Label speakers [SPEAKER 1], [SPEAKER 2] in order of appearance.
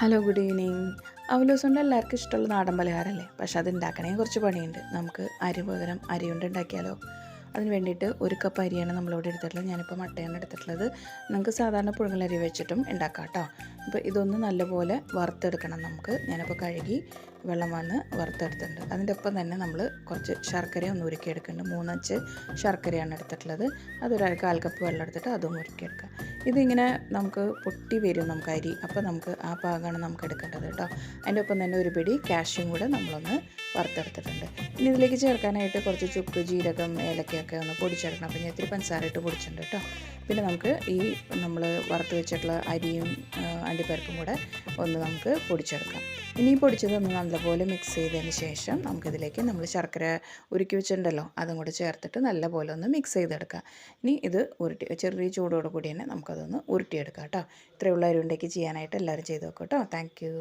[SPEAKER 1] Hello good evening. അവലോസുണ്ട എല്ലാവർക്കും ഇഷ്ടമുള്ള നാടൻ പലഹാരമല്ലേ? പക്ഷെ അത് ഉണ്ടാക്കണമെങ്കിൽ കുറച്ച് പണിയുണ്ട്. നമുക്ക് അരി പകരം അരി കൊണ്ട് ഉണ്ടാക്കിയാലോ? അതിന് വേണ്ടിയിട്ട് 1 കപ്പ് അരിയാണ് നമ്മളിവിടെ എടുത്തിട്ടുള്ളത്. ഞാനിപ്പോൾ മട്ടയാണ് എടുത്തിട്ടുള്ളത്. നമുക്ക് സാധാരണ പുഴുങ്ങലരി വെച്ചിട്ടും ഉണ്ടാക്കാം കേട്ടോ. അപ്പോൾ ഇതൊന്ന് നല്ലപോലെ വറുത്തെടുക്കണം നമുക്ക്. ഞാനിപ്പോൾ കഴുകി വെള്ളം വന്ന് വറുത്തെടുത്തിട്ടുണ്ട്. അതിൻ്റെ ഒപ്പം തന്നെ നമ്മൾ കുറച്ച് ശർക്കര ഒന്ന് ഉരുക്കിയെടുക്കുന്നുണ്ട്. 3 ശർക്കരയാണ് എടുത്തിട്ടുള്ളത്. അതൊരു 1/4 കപ്പ് വെള്ളം എടുത്തിട്ട് അതും ഉരുക്കിയെടുക്കാം. ഇതിങ്ങനെ നമുക്ക് പൊട്ടി വരും നമുക്ക് അരി. അപ്പോൾ നമുക്ക് ആ പാകമാണ് നമുക്ക് എടുക്കേണ്ടത് കേട്ടോ. അതിൻ്റെ ഒപ്പം തന്നെ ഒരു പിടി കാഷ്യും കൂടെ നമ്മളൊന്ന് വറുത്തെടുത്തിട്ടുണ്ട്. ഇനി ഇതിലേക്ക് ചേർക്കാനായിട്ട് കുറച്ച് ചുക്ക്, ജീരകം, ഏലക്കയൊക്കെ ഒന്ന് പൊടിച്ചെടുക്കണം. അപ്പോൾ ഞാൻ ഇത്തിരി പഞ്ചസാര ഇട്ട് പൊടിച്ചിട്ടുണ്ട് കേട്ടോ. പിന്നെ നമുക്ക് ഈ നമ്മൾ വറുത്ത് വെച്ചിട്ടുള്ള അരിയും അണ്ടിപ്പരിപ്പും കൂടെ ഒന്ന് നമുക്ക് പൊടിച്ചെടുക്കാം. ഇനി ഈ പൊടിച്ചതൊന്ന് നല്ലപോലെ മിക്സ് ചെയ്തതിന് ശേഷം നമുക്കിതിലേക്ക് നമ്മൾ ശർക്കര ഉരുക്കി വെച്ചിട്ടുണ്ടല്ലോ അതും കൂടെ ചേർത്തിട്ട് നല്ലപോലെ ഒന്ന് മിക്സ് ചെയ്തെടുക്കാം. ഇനി ഇത് ചെറിയ ചൂടോട് കൂടി തന്നെ നമുക്കതൊന്ന് ഉരുട്ടിയെടുക്കാം കേട്ടോ. ഇത്രയുള്ള അരി ഉണ്ടേക്ക് ചെയ്യാനായിട്ട് എല്ലാവരും ചെയ്ത് നോക്കാം കേട്ടോ. Thank you.